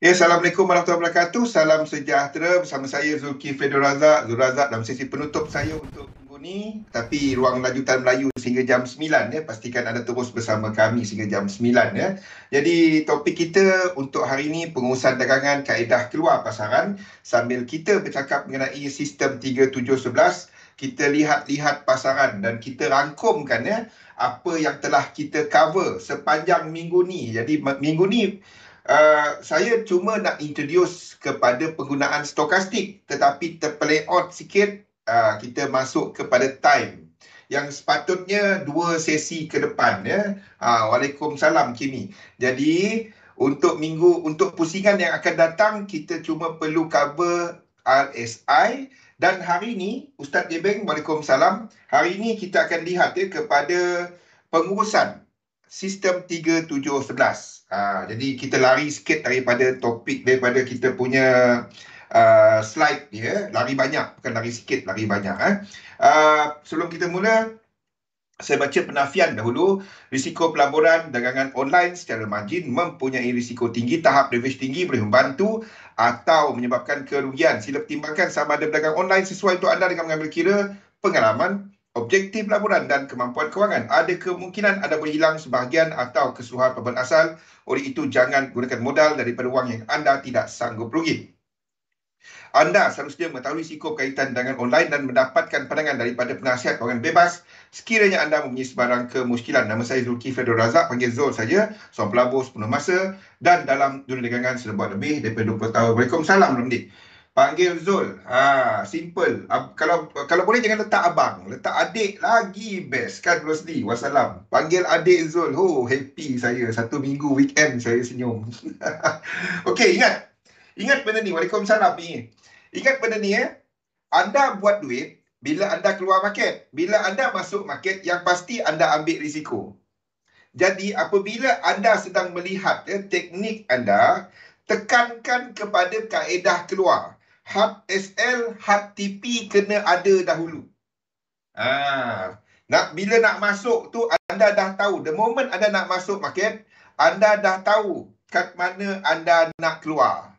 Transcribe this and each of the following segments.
Ya, Assalamualaikum warahmatullahi wabarakatuh. Salam sejahtera bersama saya Zulkifli Zul Razak dalam sesi penutup saya untuk minggu ni. Tapi ruang lanjutan Melayu sehingga jam 9 ya. Pastikan anda terus bersama kami sehingga jam 9 ya. Jadi topik kita untuk hari ini pengurusan dagangan kaedah keluar pasaran. Sambil kita bercakap mengenai sistem 3711, kita lihat-lihat pasaran dan kita rangkumkan ya apa yang telah kita cover sepanjang minggu ni. Jadi minggu ni saya cuma nak introduce kepada penggunaan stokastik, tetapi terpeleot sikit. Kita masuk kepada time yang sepatutnya 2 sesi ke depan ya. Waalaikumsalam Kimi. Jadi untuk pusingan yang akan datang, kita cuma perlu cover RSI. Dan hari ini Ustaz Gebeng, Waalaikumsalam, hari ini kita akan lihat ya kepada pengurusan sistem 3711. Jadi kita lari sikit daripada topik, daripada kita punya slide ya. Lari banyak, bukan lari sikit, lari banyak. Sebelum kita mula, saya baca penafian dahulu. Risiko pelaburan dagangan online secara margin mempunyai risiko tinggi. Tahap leverage tinggi boleh membantu atau menyebabkan kerugian. Sila pertimbangkan sama ada berdagang online sesuai untuk anda dengan mengambil kira pengalaman, objektif laporan dan kemampuan kewangan. Ada kemungkinan anda boleh hilang sebahagian atau keseluruhan pelaburan asal. Oleh itu, jangan gunakan modal daripada wang yang anda tidak sanggup rugi. Anda seharusnya mengetahui risiko berkaitan dengan online dan mendapatkan pandangan daripada penasihat kewangan bebas sekiranya anda mempunyai sebarang kemusykilan. Nama saya Zulkifli Zul Razak, panggil Zul saja, seorang pelabur sepenuh masa dan dalam dunia dagangan sudah buat lebih daripada 20 tahun. Waalaikumsalam, Ramdi. Panggil Zul. Simple. Kalau boleh jangan letak abang, letak adik lagi best kan, Rosli. Wassalam. Panggil adik Zul. Happy saya. 1 minggu weekend saya senyum. Okey, ingat benda ni. Waalaikumsalam ni. Ingat benda ni Anda buat duit bila anda keluar market. Bila anda masuk market, yang pasti anda ambil risiko. Jadi apabila anda sedang melihat teknik anda, tekankan kepada kaedah keluar. Had SL, had TP kena ada dahulu. Bila nak masuk tu, anda dah tahu. The moment anda nak masuk market, anda dah tahu kat mana anda nak keluar.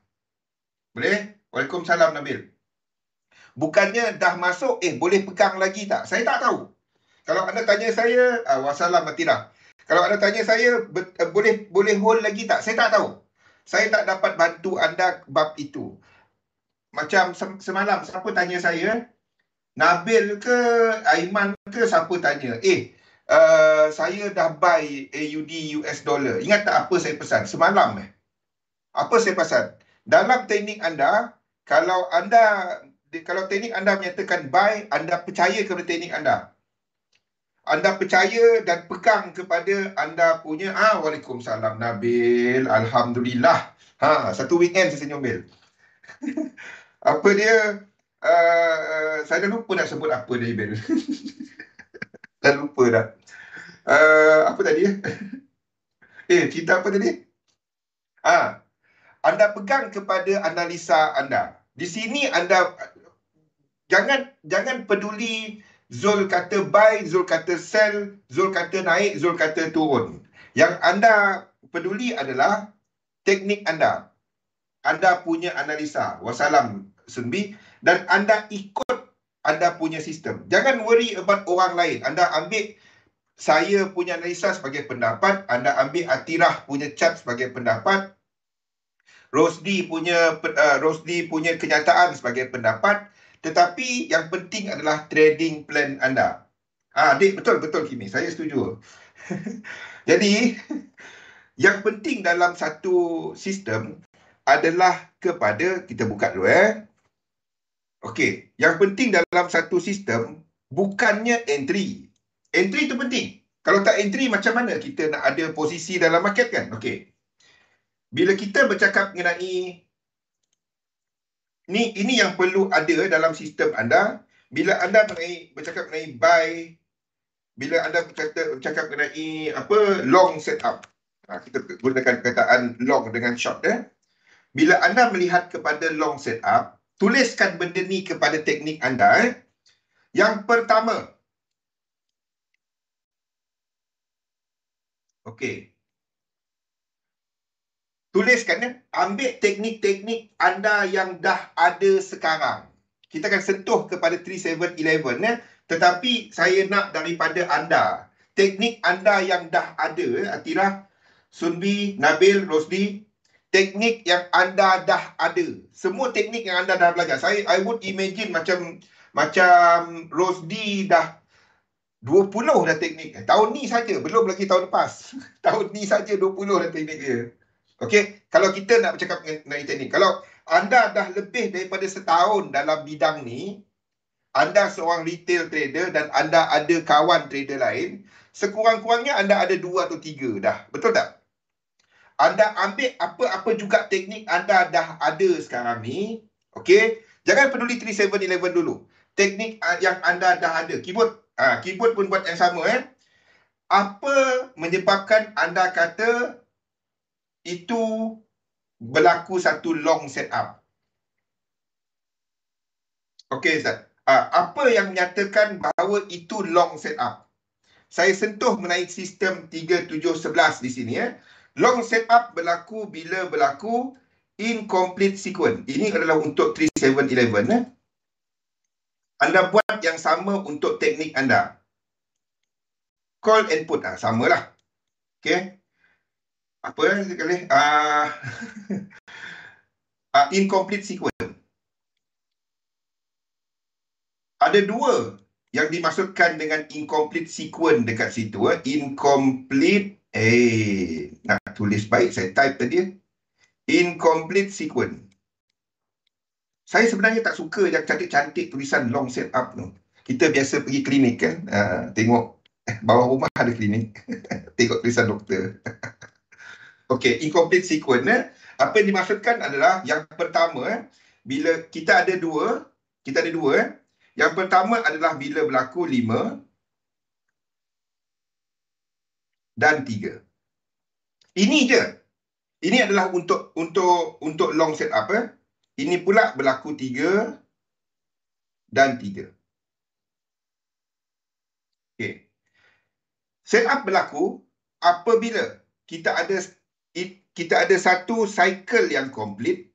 Boleh? Waalaikumsalam, Nabil. Bukannya dah masuk, boleh pegang lagi tak? Saya tak tahu. Kalau anda tanya saya, wassalam matilah. Kalau anda tanya saya, boleh hold lagi tak? Saya tak tahu. Saya tak dapat bantu anda bab itu. Macam semalam, siapa tanya saya? Nabil ke Aiman ke siapa tanya? Saya dah buy AUD US dollar. Ingat tak apa saya pesan? Semalam apa saya pesan? Dalam teknik anda, kalau teknik anda menyatakan buy, anda percaya kepada teknik anda. Anda percaya dan pegang kepada anda punya. Waalaikumsalam, Nabil. Alhamdulillah. 1 weekend saya senyum, Bil. Apa dia? Saya dah lupa nak sebut apa dia, Bil. Dah lupa dah. Apa tadi cerita apa tadi? Anda pegang kepada analisa anda. Di sini anda jangan peduli Zul kata buy, Zul kata sell, Zul kata naik, Zul kata turun. Yang anda peduli adalah teknik anda. Anda punya analisa. Wassalam, Sunbi. Dan anda ikut anda punya sistem. Jangan worry about orang lain. Anda ambil saya punya analisa sebagai pendapat. Anda ambil Atirah punya chart sebagai pendapat. Rosdi punya kenyataan sebagai pendapat. Tetapi yang penting adalah trading plan anda. Adik, betul Kimi. Saya setuju. Jadi, yang penting dalam satu sistem adalah kepada, kita buka dulu Okey, yang penting dalam satu sistem bukannya entry. Entry itu penting. Kalau tak entry, macam mana kita nak ada posisi dalam market kan? Okey. Bila kita bercakap mengenai ini yang perlu ada dalam sistem anda. Bila anda bercakap mengenai buy, bila anda bercakap mengenai long setup. Kita gunakan perkataan long dengan short Bila anda melihat kepada long setup, tuliskan benda ni kepada teknik anda Yang pertama, okey. Tuliskan ya, ambil teknik-teknik anda yang dah ada sekarang. Kita akan sentuh kepada 3711 ya, tetapi saya nak daripada anda. Teknik anda yang dah ada, Atirah, Sunbi, Nabil, Rosdi, teknik yang anda dah ada. Semua teknik yang anda dah belajar. I would imagine macam Rosdi dah 20 dah teknik. Tahun ni saja, belum lagi tahun lepas. Tahun ni saja 20 dah teknik dia. Okey, kalau kita nak bercakap mengenai teknik, kalau anda dah lebih daripada setahun dalam bidang ni, anda seorang retail trader dan anda ada kawan trader lain, sekurang-kurangnya anda ada 2 atau 3 dah. Betul tak? Anda ambil apa-apa juga teknik anda dah ada sekarang ni. Okey, jangan peduli 3711 dulu. Teknik yang anda dah ada. Keyboard pun buat yang sama. Apa menyebabkan anda kata itu berlaku satu long setup? Okey, Ustaz. Apa yang menyatakan bahawa itu long setup? Saya sentuh mengenai sistem 3711 di sini. Long setup berlaku bila berlaku incomplete sequence. Ini adalah untuk 3711. Anda buat yang sama untuk teknik anda. Call and put. Samalah. Okey. Apa sekali? Incomplete sequence. Ada 2 yang dimaksudkan dengan incomplete sequence dekat situ. Incomplete. Nak tulis baik. Saya type tadi. Incomplete sequence. Saya sebenarnya tak suka yang cantik-cantik tulisan long setup tu. Kita biasa pergi klinik kan. Tengok bawah rumah ada klinik. Tengok tulisan doktor. Okey, incomplete sequence. Apa yang dimaksudkan adalah yang pertama, bila kita ada 2. Yang pertama adalah bila berlaku 5 dan 3. Ini je. Ini adalah untuk long setup. Ini pula berlaku 3 dan 3. Okey. Setup berlaku apabila kita ada satu cycle yang complete.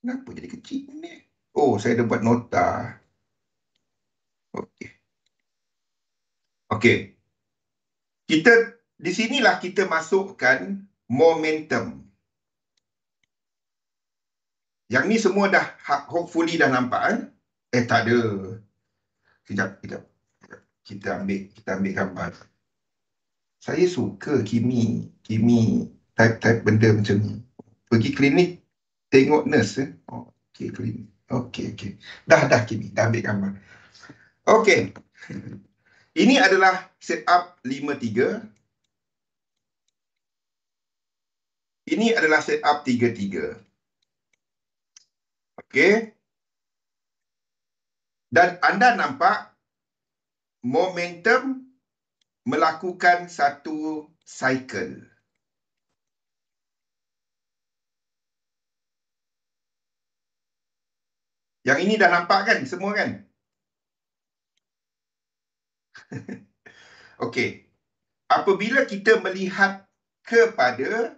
Kenapa jadi kecil ni? Oh, saya dah buat nota. Okey. Okey. Di sinilah kita masukkan momentum. Yang ni semua dah hopefully dah nampak. Tak ada. Kejap. Kita ambil gambar. Saya suka Kimi type benda macam ni. Pergi klinik tengok nurse. Okey, klinik. Okey. Dah Kimi, dah ambil gambar. Okey. Ini adalah setup 53. Ini adalah setup 33. Okey. Dan anda nampak momentum melakukan satu cycle. Yang ini dah nampak kan semua kan? Okey. Apabila kita melihat kepada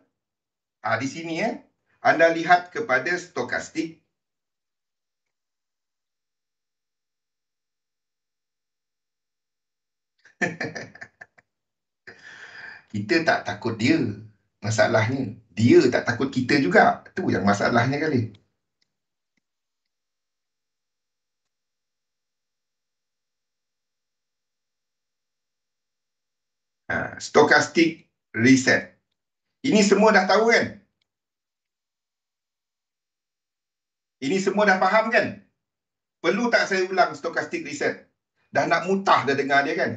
di sini anda lihat kepada stokastik. Kita tak takut dia. Masalahnya dia tak takut kita juga. Tu yang masalahnya kali. Stokastik reset. Ini semua dah tahu kan? Ini semua dah faham kan? Perlu tak saya ulang stokastik reset? Dah nak mutah dah dengar dia kan?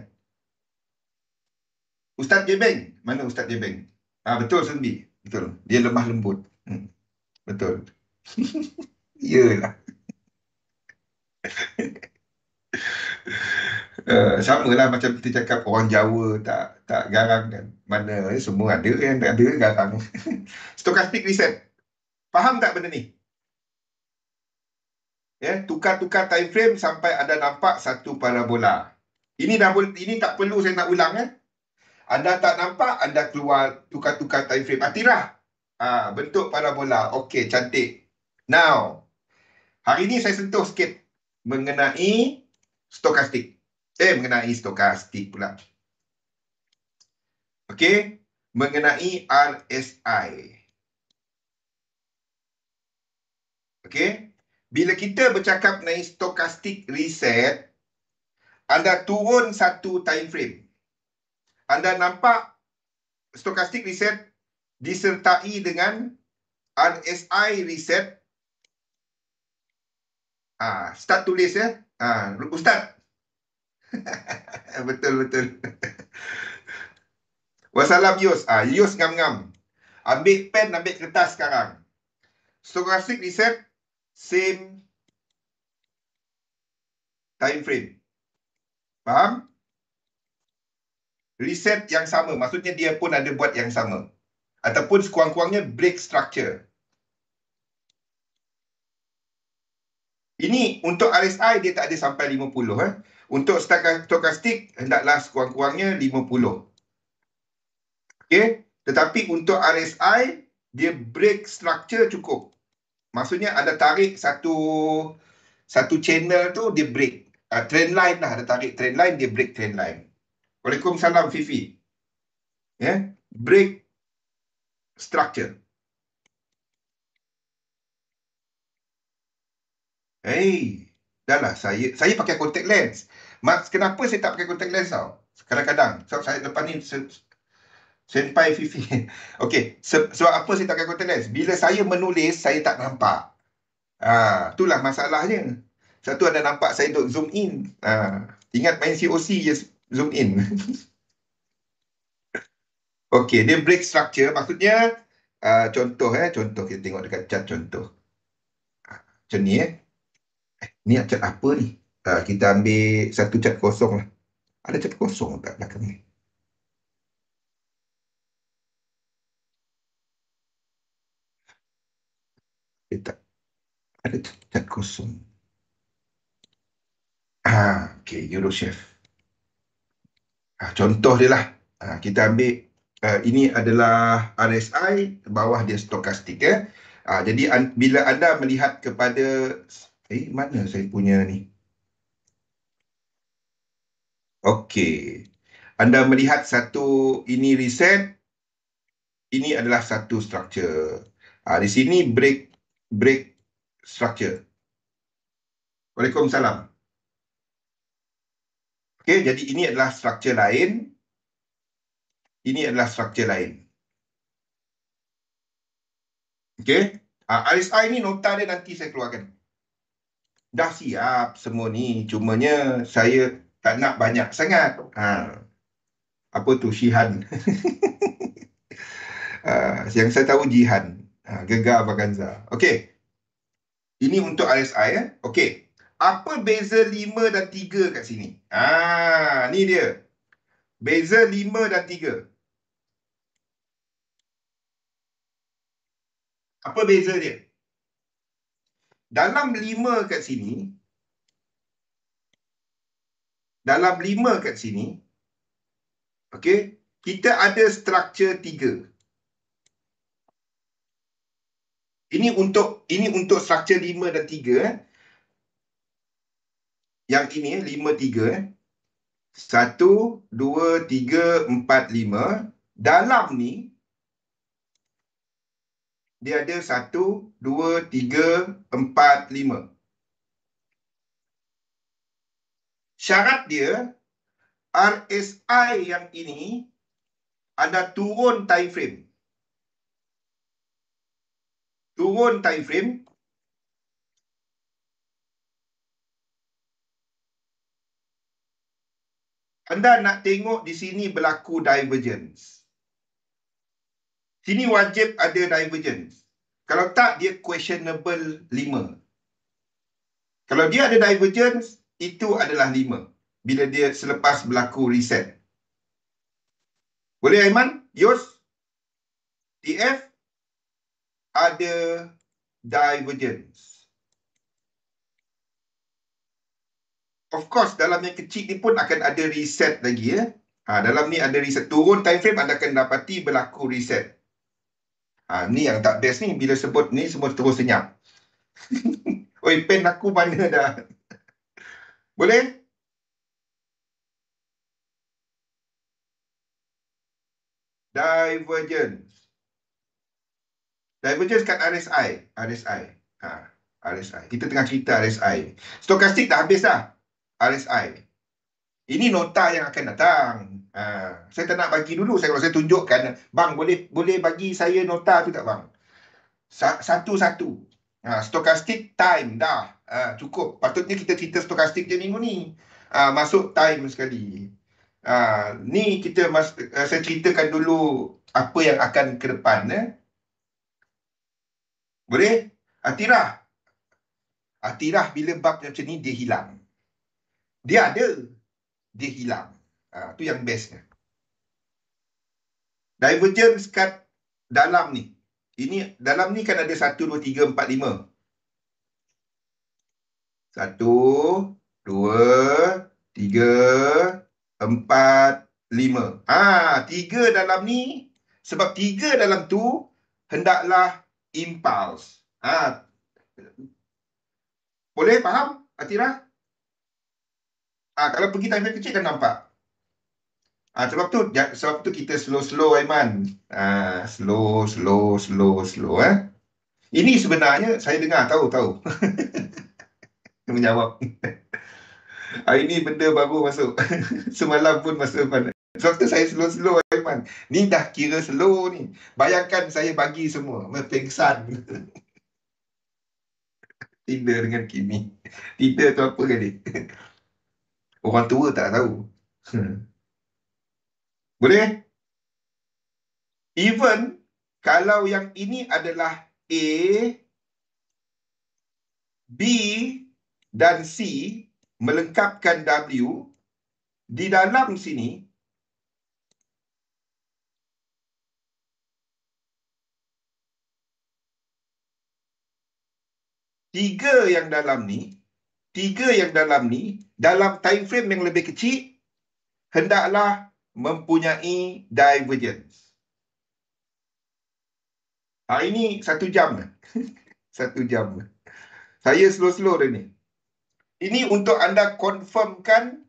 Ustaz Jebeng. Mana Ustaz Jebeng? Betul Sunbi. Betul. Dia lemah lembut. Betul. Iyalah. Sama lah macam kita cakap orang Jawa tak garang kan. Mana semua ada yang tak ada garang. Stokastik reset. Faham tak benda ni? Tukar-tukar time frame sampai anda nampak satu parabola. Ini tak perlu saya nak ulang. Anda tak nampak, anda keluar tukar-tukar time frame. Atirah. Bentuk parabola. Okey, cantik. Now, hari ini saya sentuh sikit mengenai stokastik. Mengenai stokastik pula. Okey, mengenai RSI. Okey, bila kita bercakap mengenai stokastik reset, anda turun satu time frame. Anda nampak stokastik reset disertai dengan RSI reset. Start tulis ya. Ustaz. Betul. Wassalam Yus. Yus ngam-ngam. Ambil pen, ambil kertas sekarang. Stokastik reset same time frame. Faham? Reset yang sama. Maksudnya dia pun ada buat yang sama. Ataupun sekurang-kurangnya break structure. Ini untuk RSI dia tak ada sampai 50. Untuk stokastik hendaklah sekurang-kurangnya 50. Okey, tetapi untuk RSI dia break structure cukup. Maksudnya anda tarik satu channel tu dia break. Trend line lah, ada tarik trend line, dia break trend line. Waalaikumsalam Fifi. Break structure. Dah lah, saya pakai contact lens. Kenapa saya tak pakai contact lens tau? Kadang-kadang. Sebab saya lepas ni senpai Fifi. Okey, sebab apa saya tak pakai contact lens? Bila saya menulis, saya tak nampak. Itulah masalahnya. Satu anda nampak saya duk zoom in. Ingat main COC je zoom in. Okey, dia break structure. Maksudnya, contoh kita tengok dekat chart contoh. Macam ni Ni cat apa ni? Kita ambil satu cat kosong lah. Ada cat kosong tak belakang ni? Tak. Ada cat kosong. Okay, Eurochef. Contoh dia lah. Kita ambil, ini adalah RSI, bawah dia stokastik. Jadi, bila anda melihat kepada, mana saya punya ni? Okey. Anda melihat satu, ini reset, ini adalah satu structure. Di sini break structure. Waalaikumsalam. Okey, jadi ini adalah structure lain. Ini adalah structure lain. Okey. RSI ni nota dia nanti saya keluarkan. Dah siap semua ni. Cumanya saya tak nak banyak sangat. Apa tu Shihan? Yang saya tahu Jihan. Gegar Vaganza. Okey. Ini untuk RSI. Okey. Apa beza 5 dan 3 kat sini? Ni dia. Beza 5 dan 3. Apa beza dia? Dalam 5 kat sini, okey, kita ada struktur 3. Ini untuk struktur 5 dan 3. Yang ini 5, 3. 1, 2, 3, 4, 5. Dalam ni, dia ada 1, 2, 3, 4, 5. Syarat dia, RSI yang ini, anda turun time frame. Turun time frame. Anda nak tengok di sini berlaku divergence. Sini wajib ada divergence. Kalau tak, dia questionable 5. Kalau dia ada divergence, itu adalah 5. Bila dia selepas berlaku reset. Boleh Aiman? Yus? TF? Ada divergence. Of course, dalam yang kecil ni pun akan ada reset lagi. Dalam ni ada reset. Turun time frame, anda akan dapati berlaku reset. Ni yang tak best ni. Bila sebut ni, semua terus senyap. Oi, pen aku mana dah? Boleh? Divergence. Divergence kat RSI. RSI. RSI. Kita tengah cerita RSI. Stokastik dah habis dah. RSI. Ini nota yang akan datang. Saya tak nak bagi dulu. Kalau saya tunjukkan, bang, boleh bagi saya nota tu tak, bang? Satu-satu. Stokastik time dah. Cukup. Patutnya kita cerita stokastik je minggu ni. Masuk time sekali. Ni saya ceritakan dulu apa yang akan ke depan. Boleh? Atirah bila bab macam ni dia hilang. Dia ada, dia hilang. Tu yang bestnya. Divergence kat dalam ni. Ini dalam ni kan ada 1, 2, 3, 4, 5. 1, 2, 3, 4, 5. 3 dalam ni. Sebab 3 dalam tu hendaklah impulse. Boleh faham, Atira? Kalau pergi time frame kecil kan nampak. Sebab tu kita slow Aiman. Slow. Ini sebenarnya saya dengar tahu. Menjawab. Hari ni benda baru masuk. Semalam pun masuk mana. Sebab tu saya slow Aiman. Ni dah kira slow ni. Bayangkan saya bagi semua. Pengsan. Tinder dengan Kimi. Tinder tu apa kali? Orang tua tak tahu. Boleh? Even kalau yang ini adalah A, B dan C melengkapkan W, di dalam sini tiga yang dalam ni dalam time frame yang lebih kecil hendaklah mempunyai divergence. Ini 1 jam. 1 jam. Saya slow dah ni. Ini untuk anda confirmkan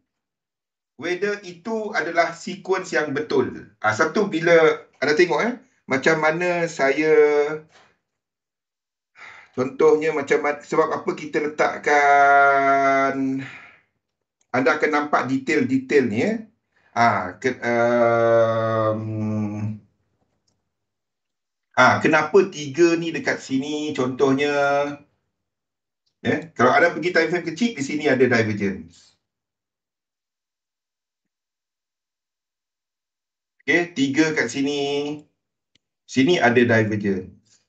whether itu adalah sequence yang betul. Satu bila anda tengok macam mana saya, contohnya macam mana, sebab apa kita letakkan, anda akan nampak detail-detail ni kenapa 3 ni dekat sini contohnya. Kalau anda pergi time frame kecil, di sini ada divergence. 3 kat sini. Sini ada divergence.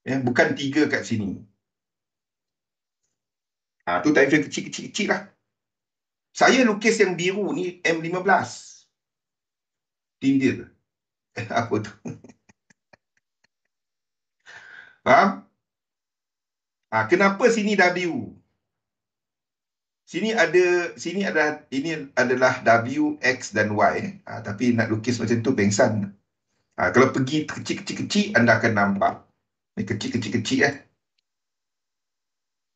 Bukan 3 kat sini. Tu time frame kecil-kecil lah. Saya lukis yang biru ni M15. Tindir. Apa tu? Faham? Kenapa sini W? Ini adalah W, X dan Y. Tapi nak lukis macam tu pengsan. Kalau pergi kecil-kecil, anda akan nampak. Ini kecil-kecil.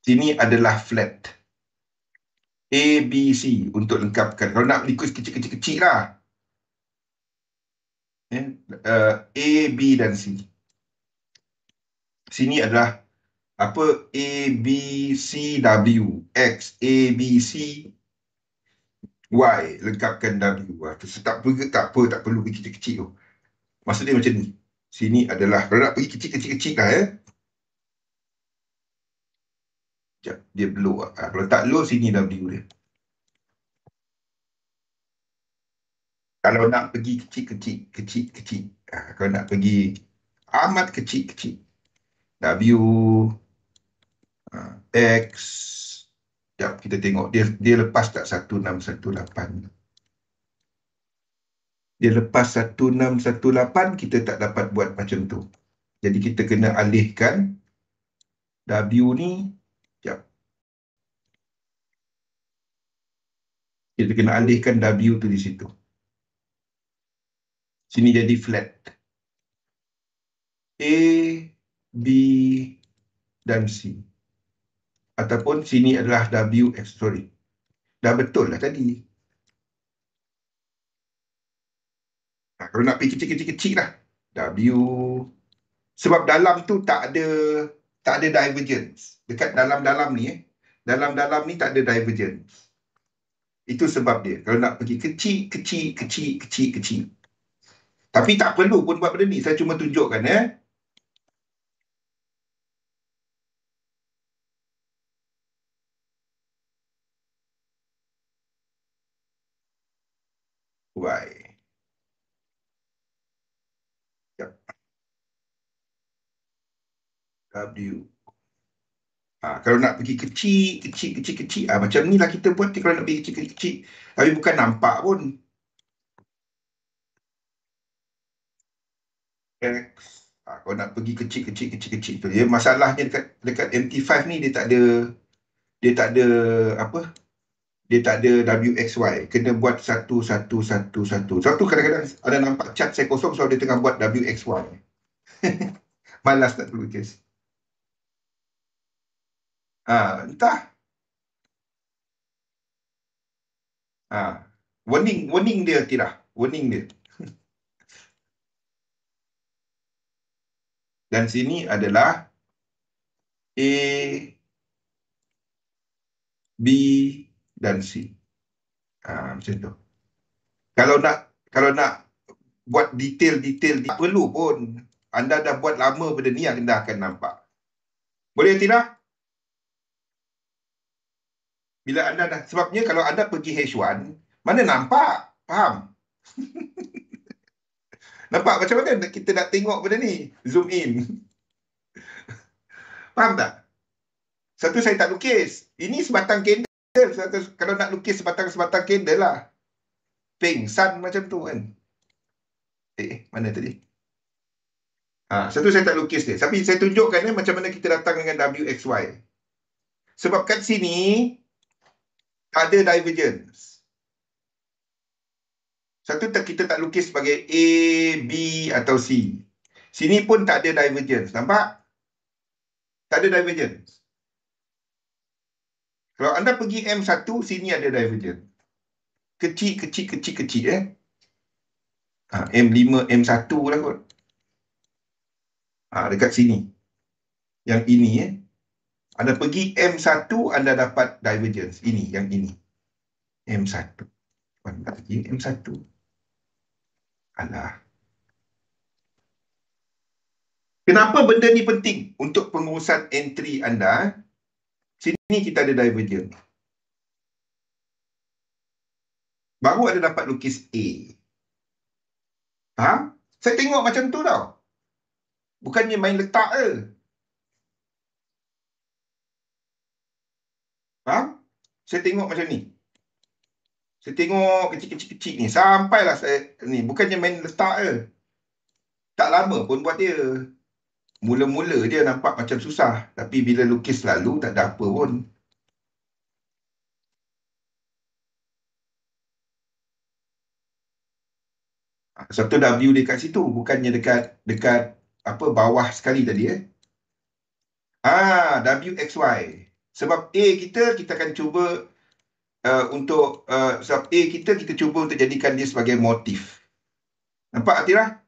Sini adalah flat. A, B, C untuk lengkapkan. Kalau nak lukis kecil-kecil lah. A, B dan C. Sini adalah apa? A, B, C, W. X, A, B, C, Y. Lengkapkan W. Tak perlu kecil-kecil tu. Maksud dia macam ni. Sini adalah, kalau nak pergi kecil-kecil lah Sekejap, dia blow. Kalau tak low, sini W dia. Kalau nak pergi kecil-kecil. Kalau nak pergi amat kecil-kecil. W, X. Sekejap, kita tengok. Dia lepas tak 1618. Dia lepas 1618, kita tak dapat buat macam tu. Jadi kita kena alihkan W ni. Sekejap. Kita kena alihkan W tu di situ. Sini jadi flat. A, B dan C. Ataupun sini adalah W, sorry. Dah betul lah tadi. Nah, kalau nak pergi kecil-kecil lah. W. Sebab dalam tu tak ada divergence. Dekat dalam-dalam ni dalam-dalam ni tak ada divergence. Itu sebab dia. Kalau nak pergi kecil. Tapi tak perlu pun buat benda ni. Saya cuma tunjukkan Y. Yep. W. Kalau nak pergi kecil, macam ni lah kita buat kalau nak pergi kecil. Tapi bukan nampak pun. X. Kalau nak pergi kecil tu. Ya, masalahnya dekat MT5 ni dia tak ada apa? Dia tak ada WXY. Kena buat satu. Sebab tu kadang-kadang ada nampak cat saya kosong sebab dia tengah buat WXY. Malas tak terlukis. Entah. Warning dia tidak. Warning dia. Dan sini adalah A, B dan C. Macam tu. Kalau nak buat detail tak perlu pun. Anda dah buat lama benda ni, anda akan nampak. Boleh tidak? Bila anda dah, sebabnya kalau anda pergi H1, mana nampak? Faham? Nampak macam mana kita nak tengok benda ni? Zoom in. Faham tak? Satu saya tak lukis. Ini sebatang candle. Kalau nak lukis sebatang candle lah. Pengsan macam tu kan. Mana tadi? Satu saya tak lukis dia. Tapi saya tunjukkan macam mana kita datang dengan WXY. Sebab kat sini tak ada divergence. Satu kita tak lukis sebagai A, B atau C. Sini pun tak ada divergence. Nampak? Tak ada divergence. Kalau anda pergi M1, sini ada divergence. Kecil. M5, M1 lah kot. Dekat sini. Yang ini Anda pergi M1, anda dapat divergence. Ini, yang ini. M1. Anda pergi M1. Alah. Kenapa benda ni penting untuk pengurusan entry anda? Sini kita ada divergence. Baru ada dapat lukis A. Saya tengok macam tu tau. Bukannya main letak ke. Saya tengok macam ni. Saya tengok kecil ni. Sampailah saya ni. Bukannya main letak ke. Tak lama pun buat dia. Mula-mula dia nampak macam susah. Tapi bila lukis lalu, tak ada apa pun. Satu W dekat situ. Bukannya dekat apa bawah sekali tadi. WXY. Sebab A kita akan cuba sebab A kita cuba untuk jadikan dia sebagai motif. Nampak Atirah?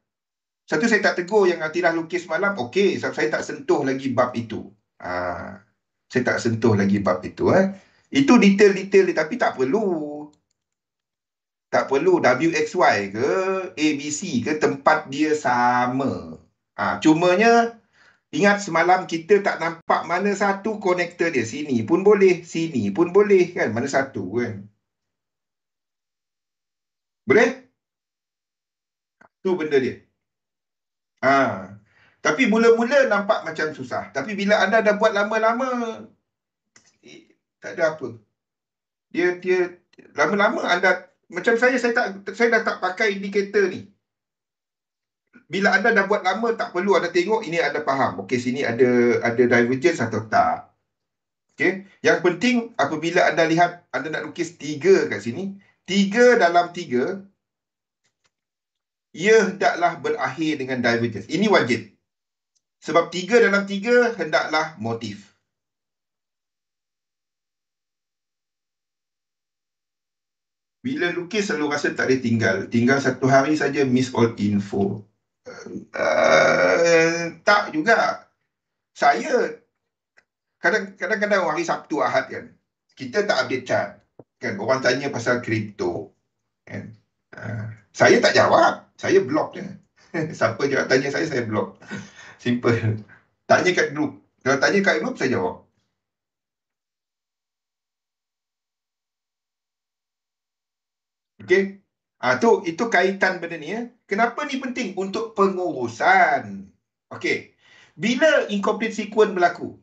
Satu saya tak tegur yang Atirah lukis malam. Okey, sebab saya tak sentuh lagi bab itu. Saya tak sentuh lagi bab itu. Itu detail-detail tapi tak perlu. Tak perlu WXY ke ABC ke tempat dia sama. Cumanya ingat semalam kita tak nampak mana satu konektor dia. Sini pun boleh, sini pun boleh kan. Mana satu kan. Boleh? Tu benda dia. Tapi mula-mula nampak macam susah. Tapi bila anda dah buat lama-lama, tak ada apa. Dia lama-lama anda macam saya dah tak pakai indikator ni. Bila anda dah buat lama tak perlu anda tengok ini anda faham. Okey sini ada divergence atau tak. Okay. Yang penting apabila anda lihat, anda nak lukis 3 kat sini, 3 dalam 3, ia hendaklah berakhir dengan divergence. Ini wajib. Sebab 3 dalam 3 hendaklah motif. Bila lukis selalu rasa tak boleh tinggal. Tinggal 1 hari saja miss all info. Tak juga. Saya kadang-kadang hari Sabtu Ahad kan, kita tak update chart. Kan orang tanya pasal kripto. Kan? Saya tak jawab. Saya block je. Siapa je tanya saya block. Simple. Tanya kat grup. Kalau tanya kat grup, saya jawab. Okey. Itu kaitan benda ni. Kenapa ni penting? Untuk pengurusan. Okey. Bila incomplete sequence berlaku?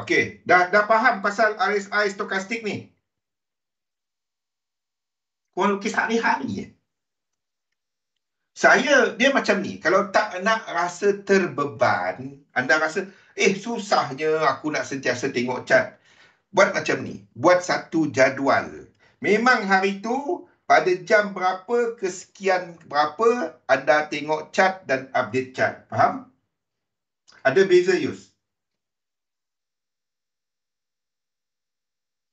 Okey. Dah faham pasal RSI stokastik ni? Korang lukis hari-hari. Dia macam ni. Kalau tak nak rasa terbeban, anda rasa, susahnya aku nak sentiasa tengok chart. Buat macam ni. Buat satu jadual. Memang hari tu, pada jam berapa, kesekian berapa, anda tengok chart dan update chart. Faham? Ada beza, Yus.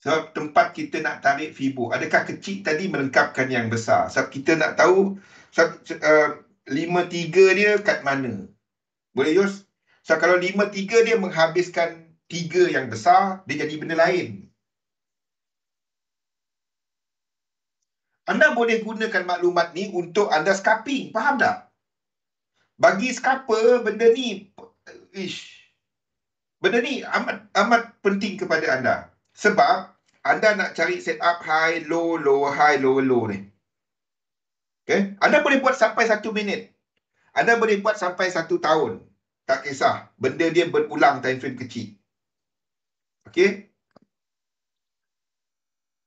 Sebab tempat kita nak tarik Fibo. Adakah kecil tadi melengkapkan yang besar? Sebab kita nak tahu 5-3 dia kat mana. Boleh, Yus? So, kalau 5-3 dia menghabiskan 3 yang besar, dia jadi benda lain. Anda boleh gunakan maklumat ni untuk anda scalping. Faham tak? Bagi scalper, benda ni amat penting kepada anda. Sebab anda nak cari setup high, low, lower high, lower low ni. Okay? Anda boleh buat sampai 1 minit. Anda boleh buat sampai 1 tahun. Tak kisah. Benda dia berulang time frame kecil. Okay?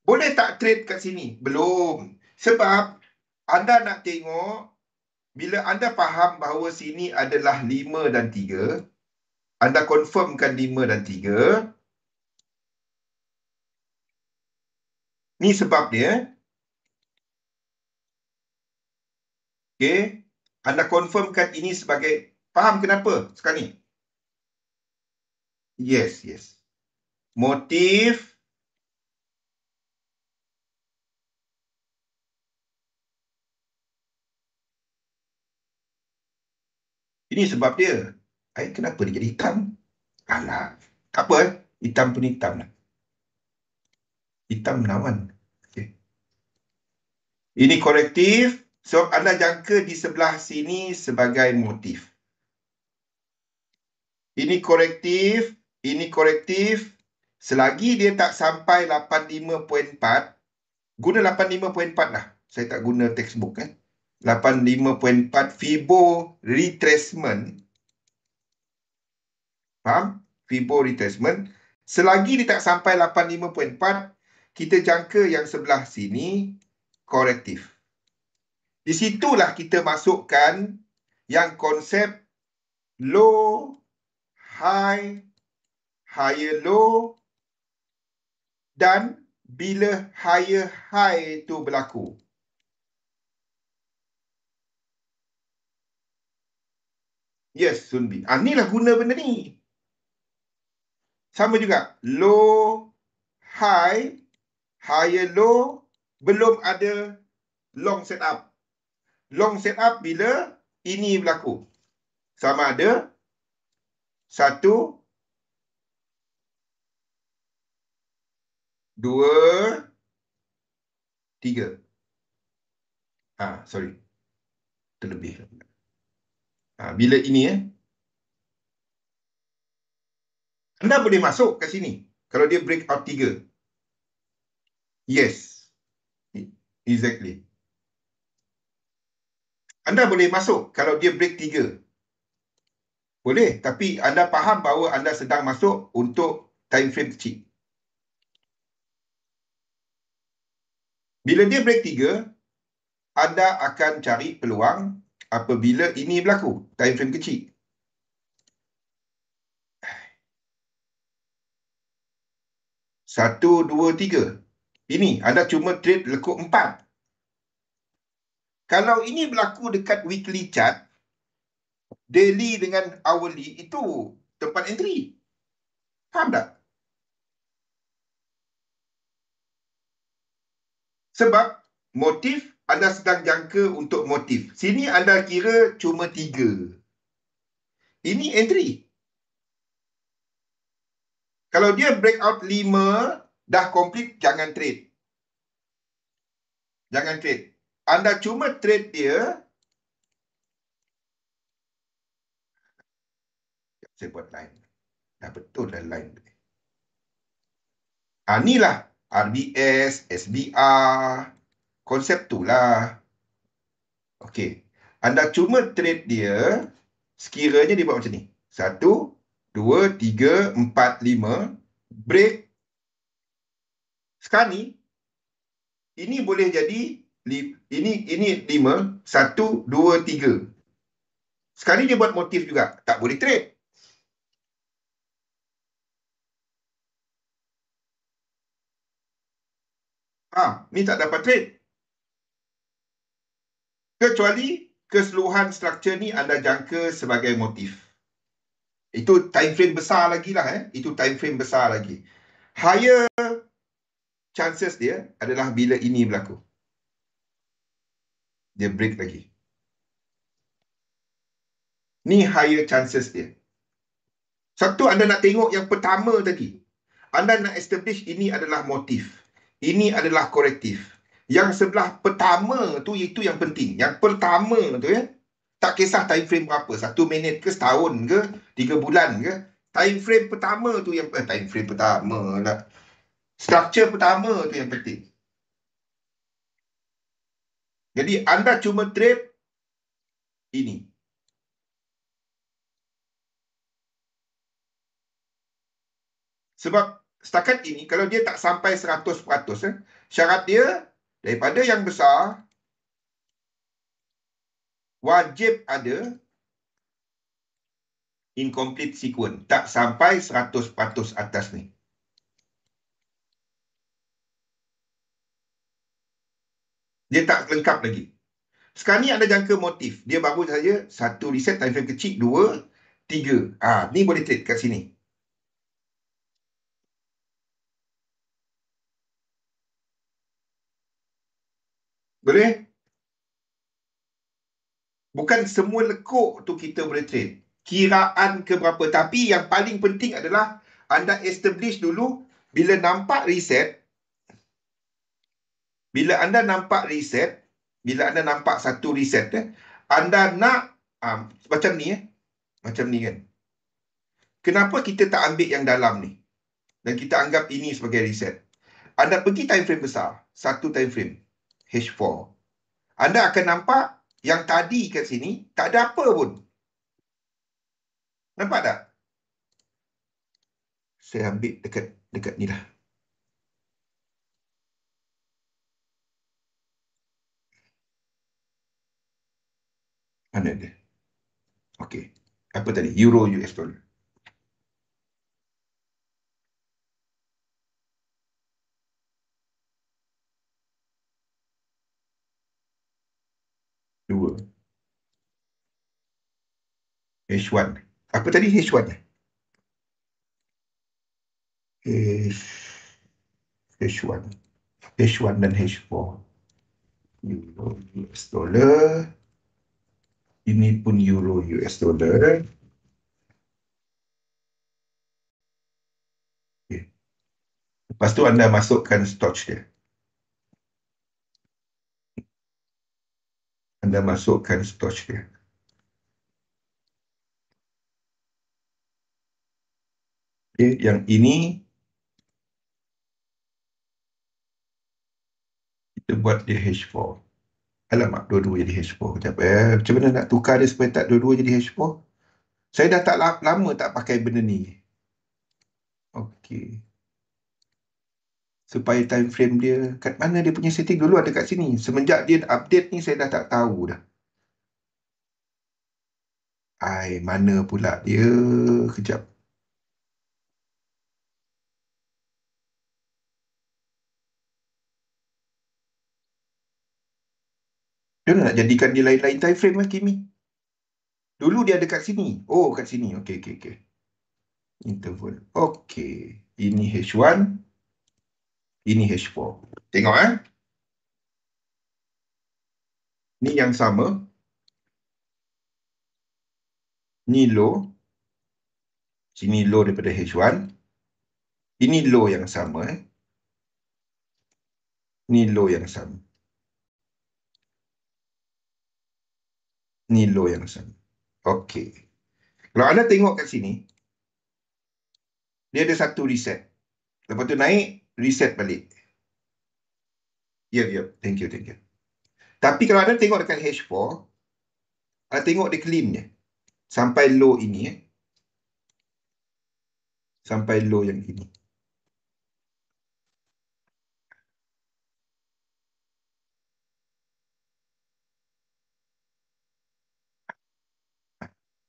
Boleh tak trade kat sini? Belum. Sebab anda nak tengok, bila anda faham bahawa sini adalah 5 dan 3, anda confirmkan 5 dan 3. Ni sebab dia. Okay. Anda confirmkan ini sebagai, faham kenapa sekarang ni? Yes. Motif. Ini sebab dia. Kenapa dia jadi hitam? Alah. Tak apa. Hitam pun hitam lah. Hitam menawan. Okay. Ini korektif. So, anda jangka di sebelah sini sebagai motif. Ini korektif. Ini korektif. Selagi dia tak sampai 85.4, guna 85.4 lah. Saya tak guna textbook kan. 85.4 Fibo retracement. Faham? Fibo retracement. Selagi dia tak sampai 85.4, kita jangka yang sebelah sini korektif. Di situlah kita masukkan yang konsep low, high, higher low, dan bila higher high itu berlaku. Yes, Sunbi. Inilah guna benda ni. Sama juga. Low, high, higher low, belum ada long setup. Long setup bila ini berlaku. Sama ada 1, 2, 3. Sorry. Terlebih. Bila ini anda boleh masuk ke sini. Kalau dia break out 3. Yes. Exactly. Anda boleh masuk kalau dia break 3. Boleh. Tapi anda faham bahawa anda sedang masuk untuk time frame kecil. Bila dia break 3, anda akan cari peluang apabila ini berlaku. Time frame kecil. 1, 2, 3. Ini anda cuma trade lekuk 4. Kalau ini berlaku dekat weekly chart, daily dengan hourly itu tempat entry. Faham tak? Sebab motif anda sedang jangka untuk motif. Sini anda kira cuma 3. Ini entry. Kalau dia breakout 5, dah complete, jangan trade. Jangan trade. Anda cuma trade dia. Saya buat line. Dah betul dah line. Inilah RBS, SBR. Konsep tu lah. Okey. Anda cuma trade dia, sekiranya dia buat macam ni. 1, 2, 3, 4, 5. Break. Sekarang ni, ini boleh jadi, ini 5, 1, 2, 3. Sekarang ni dia buat motif juga. Tak boleh trade. Ni tak dapat trade. Kecuali keseluruhan struktur ni anda jangka sebagai motif. Itu time frame besar lagi lah. Itu time frame besar lagi. Higher chances dia adalah bila ini berlaku. Dia break lagi. Ni higher chances dia. Satu, anda nak tengok yang pertama tadi. Anda nak establish ini adalah motif. Ini adalah korektif. Yang sebelah pertama tu, itu yang penting. Yang pertama tu tak kisah time frame berapa. 1 minit ke, setahun ke, 3 bulan ke. Time frame pertama tu yang time frame pertama lah. Structure pertama tu yang penting. Jadi anda cuma trade ini. Sebab setakat ini kalau dia tak sampai 100%, syarat dia daripada yang besar wajib ada incomplete sequence. Tak sampai 100% atas ni. Dia tak lengkap lagi. Sekarang ni anda jangka motif. Dia baru saja 1 reset time frame kecil, 2, 3. Ni boleh trade kat sini. Boleh? Bukan semua lekuk tu kita boleh trade. Kiraan ke berapa. Tapi yang paling penting adalah anda establish dulu bila nampak reset. Bila anda nampak reset, bila anda nampak satu reset, anda nak macam ni macam ni kan. Kenapa kita tak ambil yang dalam ni? Dan kita anggap ini sebagai reset. Anda pergi time frame besar, satu time frame, H4. Anda akan nampak yang tadi kat sini, tak ada apa pun. Nampak tak? Saya ambil dekat ni lah. Mana dia? Okey. Apa tadi? Euro US dollar. Dua. H1. Apa tadi H1? H1. H1 dan H4. Euro US dollar. Ini pun Euro US dollar. Okay. Lepas tu anda masukkan stock dia. Anda masukkan stock dia. Okay. Yang ini kita buat dia H4. Alamak, dua-dua jadi H4. Kejap, macam mana nak tukar dia supaya tak dua-dua jadi H4? Saya dah tak lama tak pakai benda ni. Okey. Supaya time frame dia, kat mana dia punya setting dulu ada kat sini. Semenjak dia update ni, saya dah tak tahu dah. Mana pula dia? Kejap. Dia nak jadikan dia lain-lain time frame lah, Kimi. Dulu dia ada kat sini. Oh, kat sini. Okey, okey, okey. Interval. Okey. Ini H1. Ini H4. Tengok Ni yang sama. Ni low. Sini low daripada H1. Ini low yang sama. Ni low yang sama. Ni low yang sama. Okey. Kalau anda tengok kat sini, dia ada satu reset. Lepas tu naik, reset balik. Ya, ya. Thank you, thank you. Tapi kalau anda tengok dekat H4, anda tengok dia clean je. Sampai low ini. Sampai low yang ini.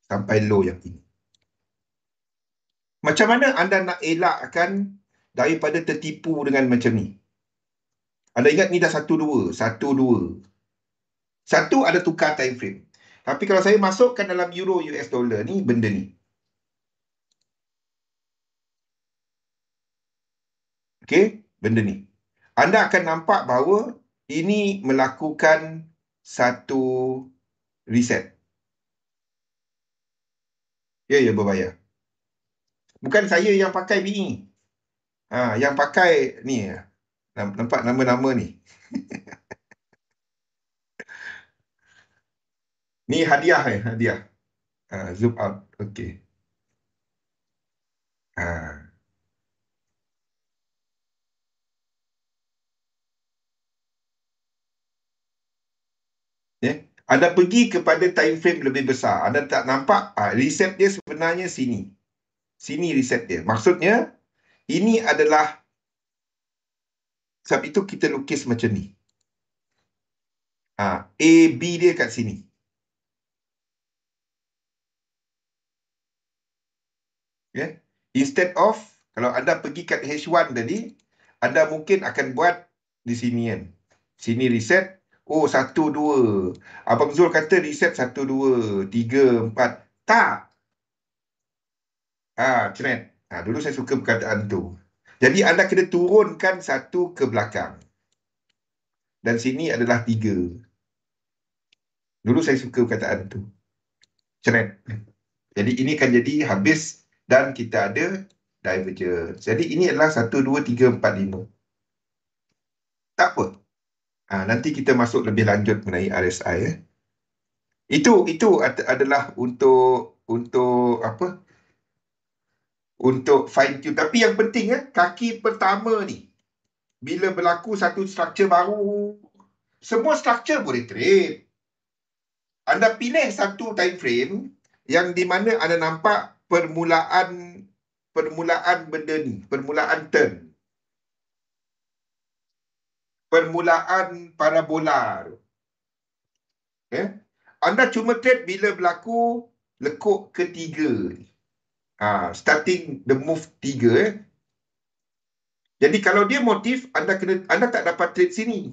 Sampai low yang ini. Macam mana anda nak elakkan daripada tertipu dengan macam ni? Anda ingat ni dah 1-2. 1-2. Satu ada tukar time frame. Tapi kalau saya masukkan dalam euro US dollar ni, benda ni. Okey, benda ni. Anda akan nampak bahawa ini melakukan satu reset. Ya, ya, berbayar. Bukan saya yang pakai BE. Yang pakai ni. Nampak nama-nama ni. Ni hadiah hadiah. Zoom out. Okey. Anda pergi kepada time frame lebih besar. Anda tak nampak reset dia sebenarnya sini. Sini reset dia. Maksudnya ini adalah, sebab itu kita lukis macam ni. A, B dia kat sini. Okay. Instead of, kalau anda pergi kat H1 tadi, anda mungkin akan buat di sini kan. Sini reset. Oh, 1-2. Abang Zul kata reset 1-2, 3-4. Tak. Trend. Dulu saya suka perkataan tu. Jadi anda kena turunkan satu ke belakang. Dan sini adalah 3. Dulu saya suka perkataan tu. Trend. Jadi ini akan jadi habis dan kita ada divergence. Jadi ini adalah 1, 2, 3, 4, 5. Tak apa. Nanti kita masuk lebih lanjut mengenai RSI. Itu adalah untuk apa? Untuk fine tune. Tapi yang penting kaki pertama ni, bila berlaku satu struktur baru, semua struktur boleh trade. Anda pilih satu time frame yang di mana anda nampak permulaan benda ni, permulaan turn. Permulaan parabola. Anda cuma trade bila berlaku lekuk ketiga ni. Starting the move 3. Jadi kalau dia motif, anda tak dapat trade sini.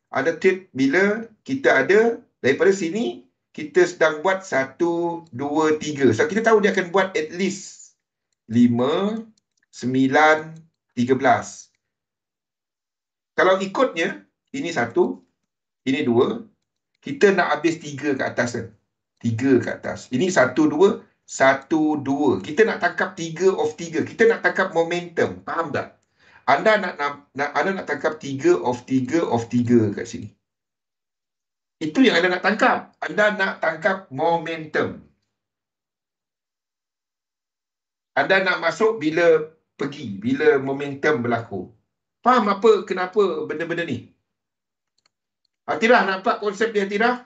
Anda trade bila kita ada daripada sini, kita sedang buat 1, 2, 3. So kita tahu dia akan buat at least 5, 9, 13. Kalau ikutnya, ini 1, ini 2, kita nak habis 3 ke atas. 3 ke atas. Ini 1, 2, 1, 2. Kita nak tangkap 3 of 3. Kita nak tangkap momentum. Faham tak? Anda nak tangkap 3 of 3 of 3 kat sini. Itu yang anda nak tangkap. Anda nak tangkap momentum. Anda nak masuk bila pergi, bila momentum berlaku. Faham kenapa benda-benda ni? Atirah, nampak konsep dia, Atirah?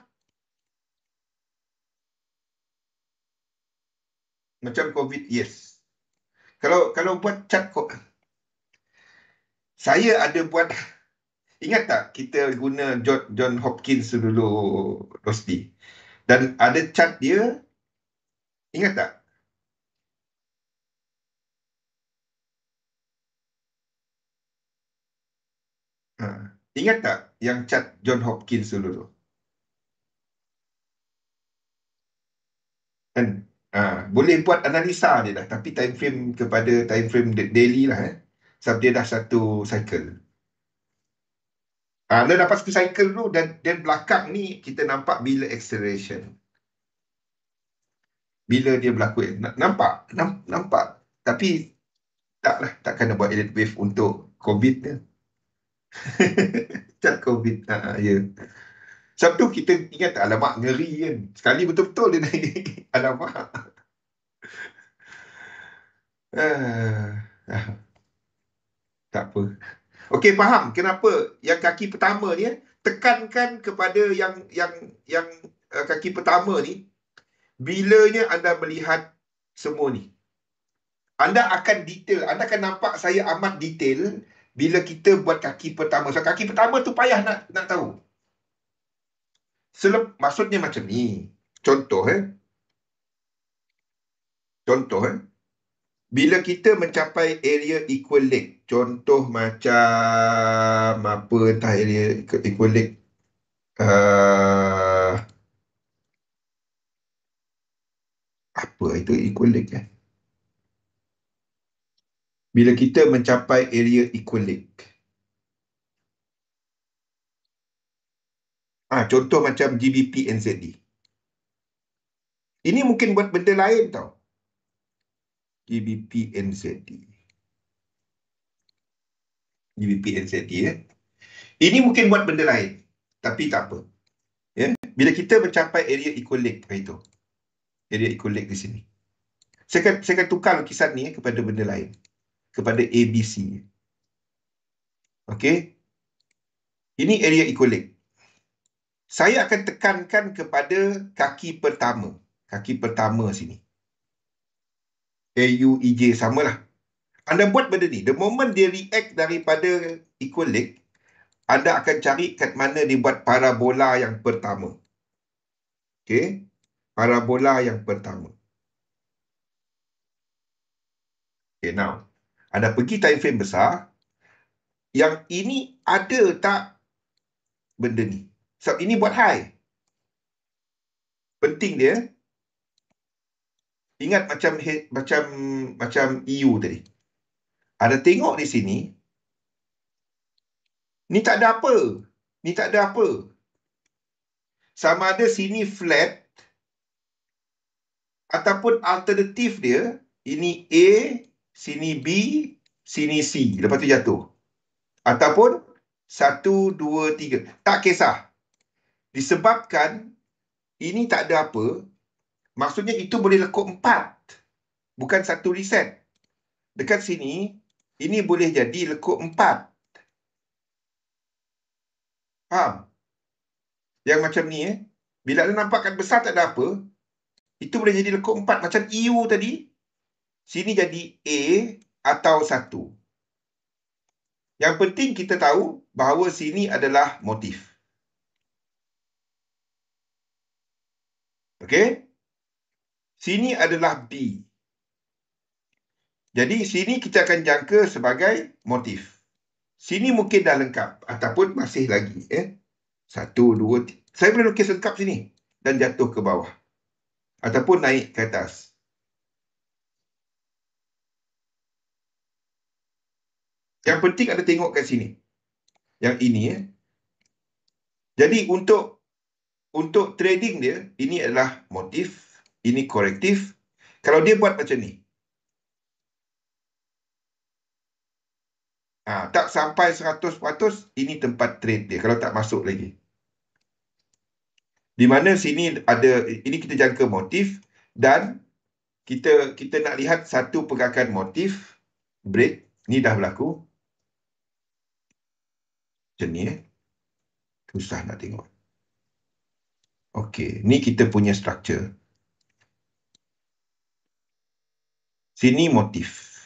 Macam COVID, yes. Kalau buat chart, saya ada buat, ingat tak kita guna John Hopkins dulu, Rosdi? Dan ada chart dia, ingat tak? Ingat tak yang chart John Hopkins dulu tu? Kan? Boleh buat analisa dia dah. Tapi time frame kepada time frame daily lah. Sebab dia dah satu cycle. Dia dapat satu cycle dulu dan belakang ni kita nampak bila acceleration. Bila dia berlaku. Nampak? Nampak. Tapi taklah. Tak kena buat elite wave untuk COVID ni. Macam COVID. Ya. Sebab tu kita ingat, alamak ngeri kan. Sekali betul-betul dia naik. Alamak. Tak apa. Okey, faham kenapa yang kaki pertama ni tekankan kepada yang kaki pertama ni bilanya anda melihat semua ni. Anda akan detail, anda akan nampak saya amat detail bila kita buat kaki pertama. So kaki pertama tu payah nak tahu. Maksudnya macam ni. Contoh Contoh bila kita mencapai area equal leg, contoh macam apa, entah area equal leg, apa itu equal leg bila kita mencapai area equal leg, contoh macam GBP NZD, ini mungkin buat benda lain tau. GBP NZD ini mungkin buat benda lain, tapi tak apa. Bila kita mencapai area equal leg, itu area equal leg di sini, saya akan tukar lukisan ni kepada benda lain, kepada ABC. Okey, ini area equal leg. Saya akan tekankan kepada kaki pertama. Kaki pertama sini. AUEJ, samalah. Anda buat benda ni. The moment dia react daripada equal leg, anda akan cari kat mana dia buat parabola yang pertama. Okey. Parabola yang pertama. Okay, now. Anda pergi time frame besar. Yang ini ada tak benda ni? Sebab ini buat high. Penting dia. Ingat macam EU tadi. Ada tengok di sini. Ni tak ada apa. Ni tak ada apa. Sama ada sini flat ataupun alternatif dia, ini A, sini B, sini C. Lepas tu jatuh. Ataupun 1, 2, 3. Tak kisah. Disebabkan ini tak ada apa, maksudnya itu boleh lekuk 4. Bukan satu reset. Dekat sini, ini boleh jadi lekuk 4. Faham? Yang macam ni bila anda nampak kat besar tak ada apa, itu boleh jadi lekuk 4. Macam EU tadi, sini jadi A atau 1. Yang penting kita tahu bahawa sini adalah motif. Okey? Sini adalah B. Jadi sini kita akan jangka sebagai motif. Sini mungkin dah lengkap ataupun masih lagi. 1, 2, 3. Saya boleh lukis lengkap sini dan jatuh ke bawah. Ataupun naik ke atas. Yang penting ada tengok kat sini. Yang ini. Jadi untuk trading dia, ini adalah motif, ini korektif. Kalau dia buat macam ni, tak sampai 100%, ini tempat trade dia. Kalau tak masuk lagi. Di mana sini ada, ini kita jangka motif dan kita nak lihat satu pergerakan motif, break, ni dah berlaku. Macam ni susah nak tengok. Okey, ni kita punya structure. Sini motif.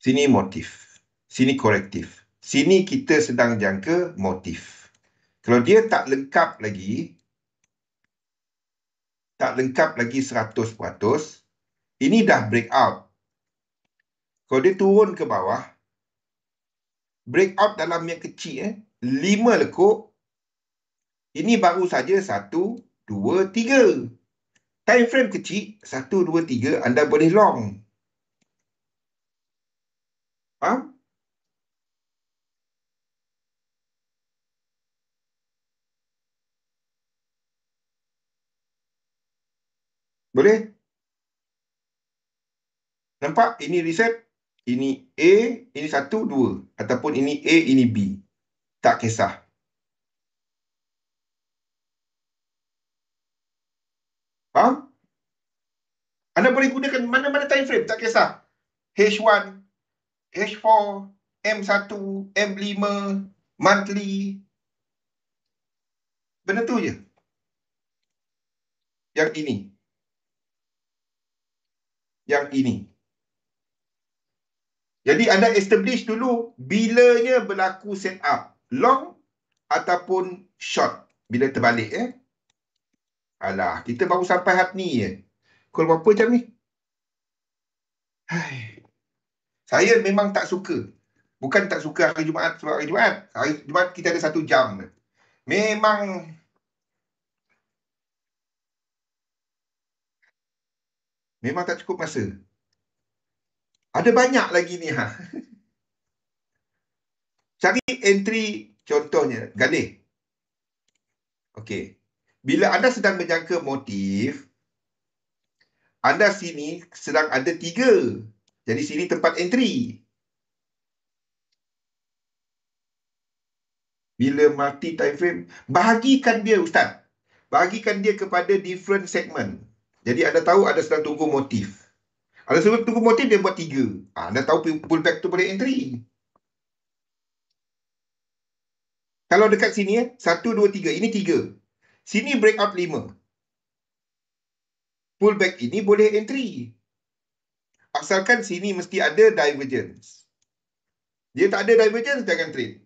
Sini motif. Sini korektif. Sini kita sedang jangka motif. Kalau dia tak lengkap lagi 100%, ini dah breakout. Kalau dia turun ke bawah, breakout dalam yang kecil, 5 lekuk, Ini baru saja 1, 2, 3. Time frame kecil, 1, 2, 3, anda boleh long. Faham? Boleh? Nampak? Ini reset. Ini A, ini 1, 2. Ataupun ini A, ini B. Tak kisah. Faham? Anda boleh gunakan mana-mana time frame. Tak kisah. H1, H4, M1, M5, monthly. Benda tu je. Yang ini. Yang ini. Jadi anda establish dulu bilanya berlaku set up. Long ataupun short. Bila terbalik Alah, kita baru sampai hat ni je. Pukul berapa jam ni? Hai. Saya memang tak suka. Bukan tak suka hari Jumaat sebab hari Jumaat. Hari Jumaat kita ada 1 jam. Memang tak cukup masa. Ada banyak lagi ni. Cari entry contohnya. Galih. Okey. Bila anda sedang menjangka motif, anda sini sedang ada 3. Jadi sini tempat entry. Bila multi time frame, bahagikan dia Ustaz. Bahagikan dia kepada different segment. Jadi anda tahu anda sedang tunggu motif. Anda sedang tunggu motif, dia buat 3. Anda tahu pullback tu boleh entry. Kalau dekat sini 1, 2, 3. Ini 3. Sini breakout 5. Pullback ini boleh entry. Asalkan sini mesti ada divergence. Dia tak ada divergence, jangan trade.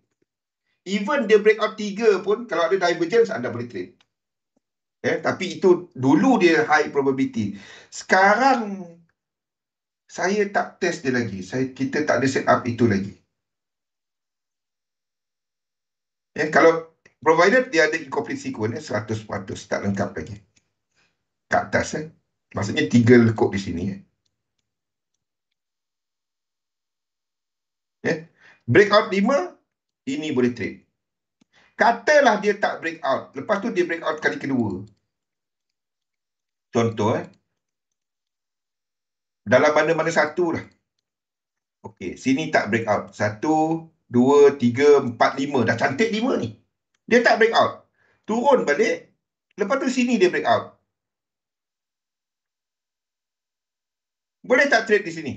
Even dia breakout 3 pun, kalau ada divergence, anda boleh trade. Tapi itu dulu dia high probability. Sekarang saya tak test dia lagi. Kita tak ada set up itu lagi. Kalau provided dia ada incomplete sequence 100% tak lengkap lagi. Kat atas maksudnya 3 lekuk di sini breakout 5, ini boleh trade. Katalah dia tak breakout, lepas tu dia breakout kali kedua. Contoh dalam mana-mana satu lah. Okey, sini tak breakout. 1, 2, 3, 4, 5. Dah cantik 5 ni. Dia tak breakout. Turun balik. Lepas tu sini dia breakout. Boleh tak trade di sini?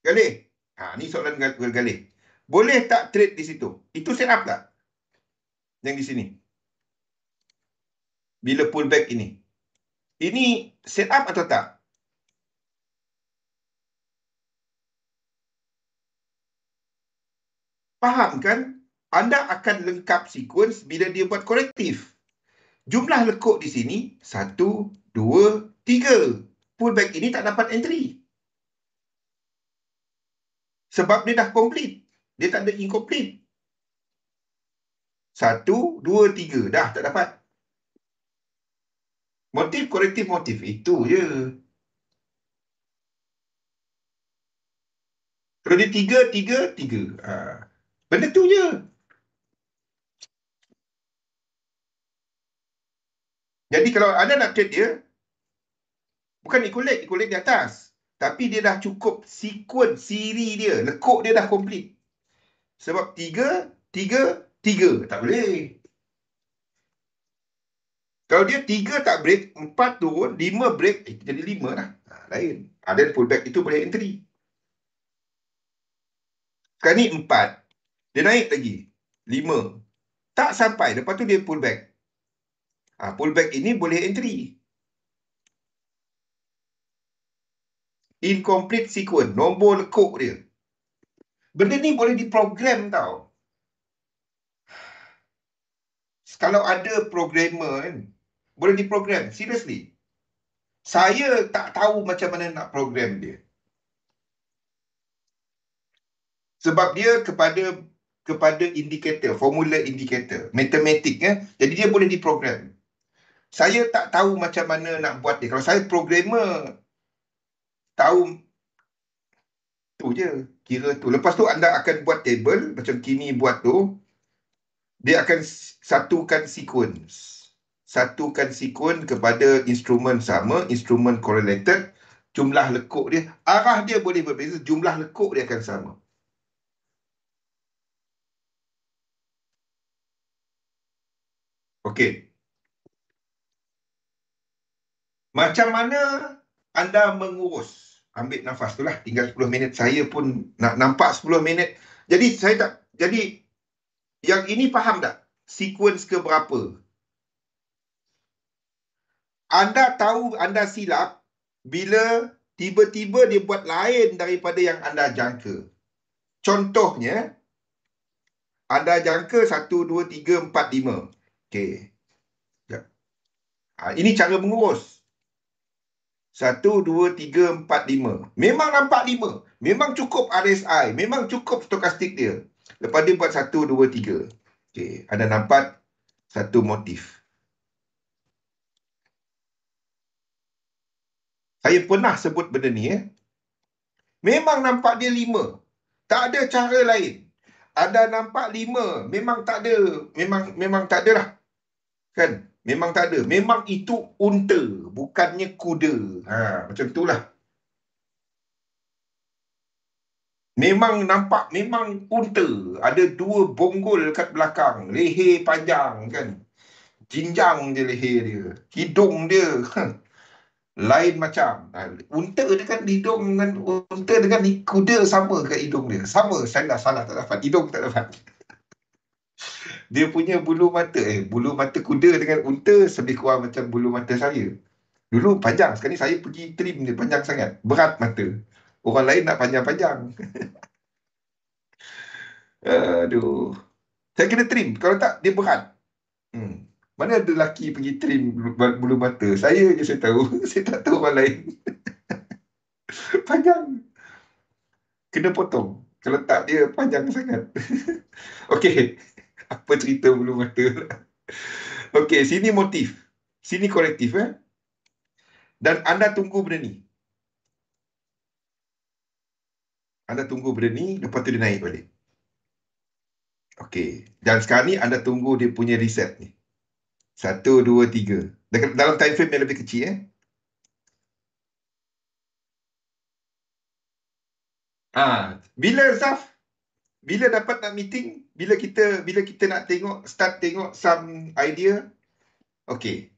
Galih. Ni soalan Galih. Boleh tak trade di situ? Itu set up tak? Yang di sini. Bila pullback ini. Ini set up atau tak? Faham kan? Anda akan lengkap sequence bila dia buat korektif. Jumlah lekuk di sini 1, 2, 3. Pullback ini tak dapat entry. Sebab dia dah complete. Dia tak ada incomplete. 1, 2, 3. Dah tak dapat. Motif korektif motif. Itu je. Kalau dia 3, 3, 3. Benda tu je. Jadi kalau anda nak trade dia, bukan ikut leg di atas. Tapi dia dah cukup sequence, siri dia. Lekuk dia dah complete. Sebab 3, 3, 3. Tak boleh. Kalau dia 3 tak break, 4 turun, 5 break, jadi 5 lah. Lain. Dan pullback itu boleh entry. Sekarang ni 4. Dia naik lagi. 5. Tak sampai. Lepas tu dia pullback. Pullback ini boleh entry. Incomplete sequence. Nombor lekuk dia. Benda ni boleh diprogram tau. Kalau ada programmer kan, boleh diprogram. Seriously. Saya tak tahu macam mana nak program dia. Sebab dia kepada kepada indikator, formula indikator, matematik ya. Jadi dia boleh diprogram. Saya tak tahu macam mana nak buat dia. Kalau saya programmer, tahu tu je, kira tu. Lepas tu anda akan buat table, macam Kimi buat tu, dia akan satukan sequence. Satukan sequence kepada instrumen sama, instrumen correlated, jumlah lekuk dia, arah dia boleh berbeza, jumlah lekuk dia akan sama. Okey. Macam mana anda mengurus? Ambil nafas tu lah. Tinggal 10 minit. Saya pun nak nampak 10 minit. Jadi saya tak... Jadi yang ini faham tak? Sequence ke berapa? Anda tahu anda silap bila tiba-tiba dia buat lain daripada yang anda jangka. Contohnya, anda jangka 1, 2, 3, 4, 5. Okey. Ini cara mengurus. 1, 2, 3, 4, 5. Memang nampak 5. Memang cukup RSI. Memang cukup stokastik dia. Lepas dia buat 1, 2, 3. Okey. Anda nampak satu motif. Saya pernah sebut benda ni. Memang nampak dia 5. Tak ada cara lain. Anda nampak 5. Memang tak ada. Memang tak ada lah. Kan? Memang tak ada. Memang itu unta. Bukannya kuda. Macam itulah. Memang nampak, memang unta. Ada 2 bonggol kat belakang. Leher panjang kan. Jinjang je leher dia. Hidung dia lain macam. Unta dengan hidung dengan unta dengan kuda sama ke hidung dia? Sama. Saya dah salah tak dapat. Hidung tak dapat. Dia punya bulu mata. Bulu mata kuda dengan unta lebih kurang macam bulu mata saya. Dulu panjang. Sekarang ni saya pergi trim dia panjang sangat. Berat mata. Orang lain nak panjang-panjang. Aduh. Saya kena trim. Kalau tak, dia berat. Mana ada lelaki pergi trim bulu mata? Saya je saya tahu. Saya tak tahu orang lain. Panjang. Kena potong. Kalau tak, dia panjang sangat. Okey. Apa cerita bulu mata? Okey, sini motif. Sini korektif. Dan anda tunggu benda ni. Anda tunggu benda ni, lepas tu dia naik balik. Okey. Dan sekarang ni anda tunggu dia punya reset ni. 1, 2, 3. Dalam time frame yang lebih kecil. Bila Zaf, bila dapat nak meeting, bila kita nak start tengok some idea. Okey.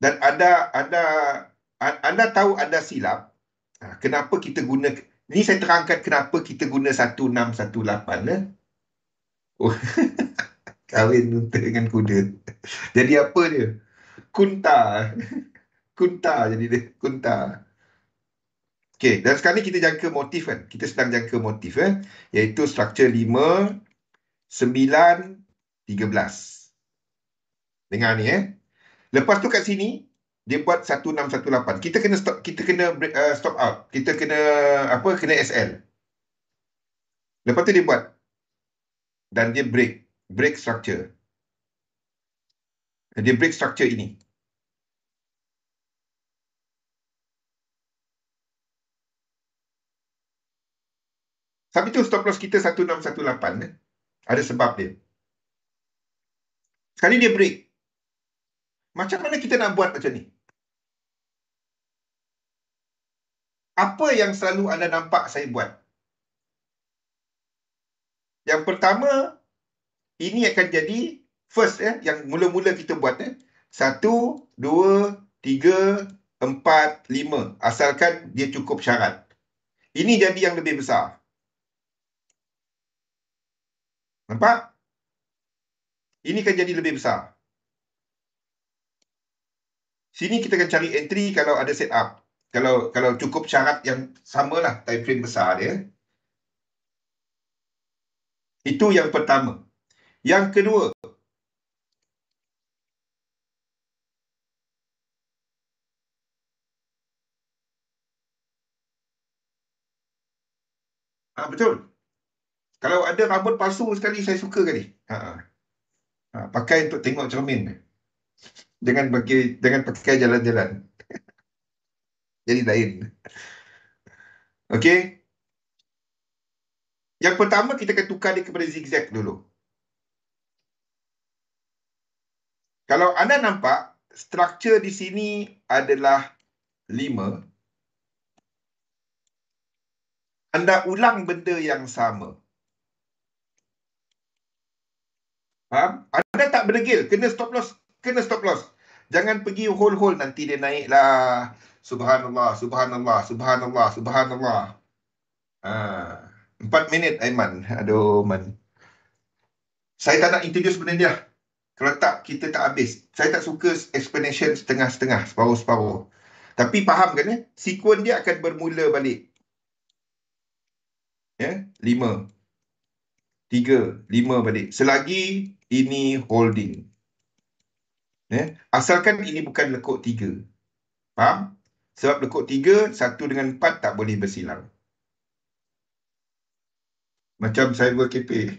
Dan anda tahu anda silap. Kenapa kita guna, ni saya terangkan kenapa kita guna 1618. Oh, kahwin unta dengan kuda. Jadi apa dia? Kunta. Kunta jadi dia. Kunta. Okey, dan sekarang ni kita jangka motif kan. Kita sedang jangka motif iaitu struktur 5, 9, 13. Dengar ni Lepas tu kat sini dia buat 1618. Kita kena stop, stop out. Kita kena kena SL. Lepas tu dia buat dan dia break structure. Dia break structure ini. Tapi tu stop loss kita 1618. Ada sebab dia. Sekali dia break. Macam mana kita nak buat macam ni? Apa yang selalu anda nampak saya buat? Yang pertama, ini akan jadi first yang mula-mula kita buat 1, 2, 3, 4, 5. Asalkan dia cukup syarat. Ini jadi yang lebih besar. Nampak? Ini akan jadi lebih besar. Sini kita akan cari entry kalau ada setup. Kalau cukup syarat yang samalah time frame besar dia. Itu yang pertama. Yang kedua, Betul. Kalau ada rambut palsu sekali, saya suka kali. Pakai untuk tengok cermin. Jangan pakai jalan-jalan. Jadi lain. Okey. Yang pertama, kita akan tukar dia kepada zigzag dulu. Kalau anda nampak, struktur di sini adalah 5. Anda ulang benda yang sama. Faham? Anda tak berdegil. Kena stop loss. Kena stop loss. Jangan pergi hold nanti dia naik lah. Subhanallah, subhanallah, subhanallah, subhanallah. 4 minit, Aiman. Aduh, Man. Saya tak nak introduce benda ni lah. Kalau tak, kita tak habis. Saya tak suka explanation setengah-setengah, separuh-separuh. Tapi faham kan? Sekuen dia akan bermula balik. 5. 3. 5 balik. Selagi ini holding. Asalkan ini bukan lekuk 3. Faham? Sebab lekuk 3, 1 dengan 4 tak boleh bersilang. Macam cyber cafe.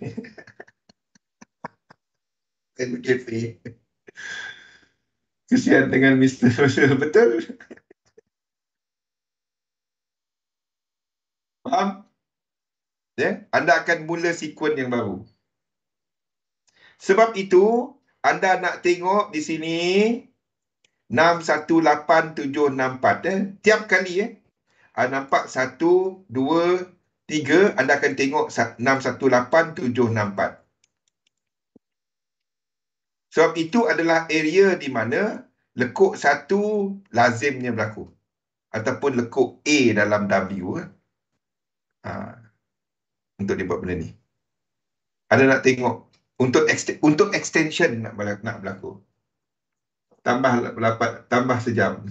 Cyber cafe. Kesian dengan Mr. Social. Betul? Faham? Anda akan mula sekuen yang baru. Sebab itu, anda nak tengok di sini 618764. Tiap kali nampak 1, 2, 3, anda akan tengok 618764. Sebab itu adalah area di mana lekuk 1 lazimnya berlaku. Ataupun lekuk A dalam W. Untuk dia buat benda ni. Anda nak tengok. Untuk extension nak berlaku. Tambah sejam.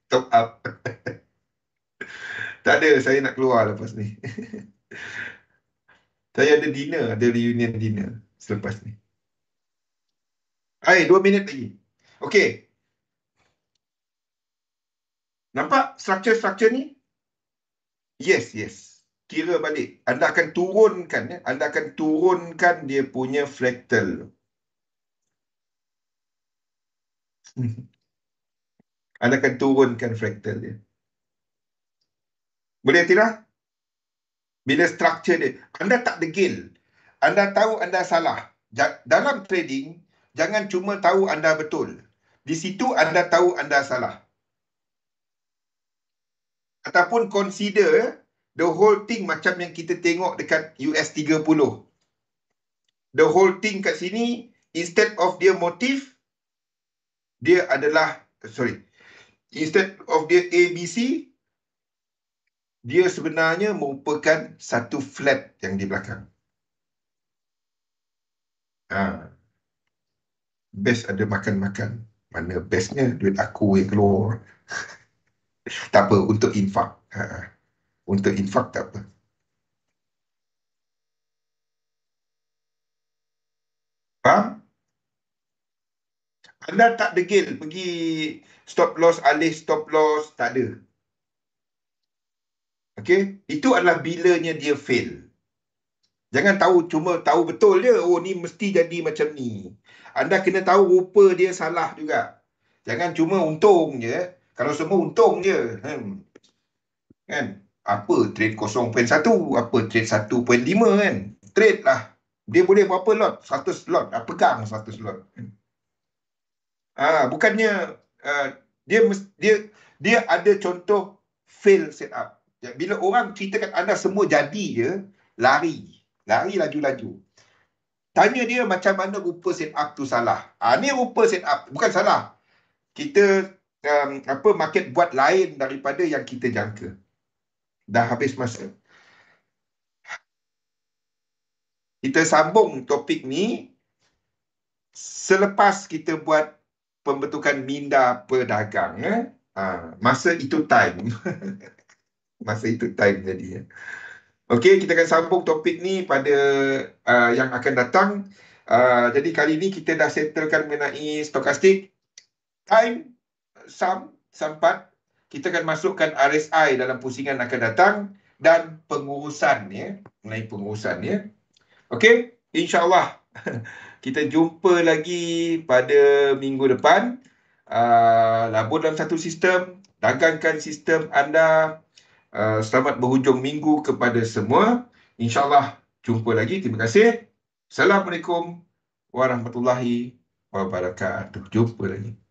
Top up. Tak ada, saya nak keluar lepas ni. Saya ada dinner, ada reunion dinner selepas ni. 2 minit lagi. Okey. Nampak struktur ni? Yes. Kira balik. Anda akan turunkan dia punya fractal. Anda akan turunkan fractal dia. Boleh tidak? Bila struktur dia. Anda tak degil. Anda tahu anda salah. Dalam trading, jangan cuma tahu anda betul. Di situ anda tahu anda salah. Ataupun consider the whole thing macam yang kita tengok dekat US 30. The whole thing kat sini, instead of dia motif, dia adalah, instead of dia ABC, dia sebenarnya merupakan satu flat yang di belakang. Best ada makan-makan. Mana bestnya duit aku yang keluar. Tak apa, untuk infak. Untuk infak tak apa. Faham? Anda tak degil pergi stop loss, alih stop loss, tak ada. Okey? Itu adalah bilanya dia fail. Jangan cuma tahu betul je. Oh, ni mesti jadi macam ni. Anda kena tahu rupa dia salah juga. Jangan cuma untung je. Kalau semua untung je. Kan? Apa trade 0.1? Apa trade 1.5 kan? Trade lah. Dia boleh berapa lot? 100 lot. Pegang 100 lot. Bukannya dia ada contoh fail setup. Bila orang ceritakan anda semua jadi je, lari laju-laju. Tanya dia macam mana rupa setup tu salah. Ni rupa setup bukan salah. Kita market buat lain daripada yang kita jangka. Dah habis masa. Kita sambung topik ni selepas kita buat pembentukan minda pedagang. Masa itu time. Masa itu time jadi. Okey, kita akan sambung topik ni pada yang akan datang. Jadi kali ni kita dah settlekan mengenai stokastik. Time, sum, sampat. Kita akan masukkan RSI dalam pusingan akan datang dan pengurusan ya, mengenai pengurusan ya. Okey, insya-Allah kita jumpa lagi pada minggu depan. Labur dalam satu sistem, dagangkan sistem anda. Selamat berhujung minggu kepada semua. InsyaAllah jumpa lagi. Terima kasih. Assalamualaikum warahmatullahi wabarakatuh. Jumpa lagi.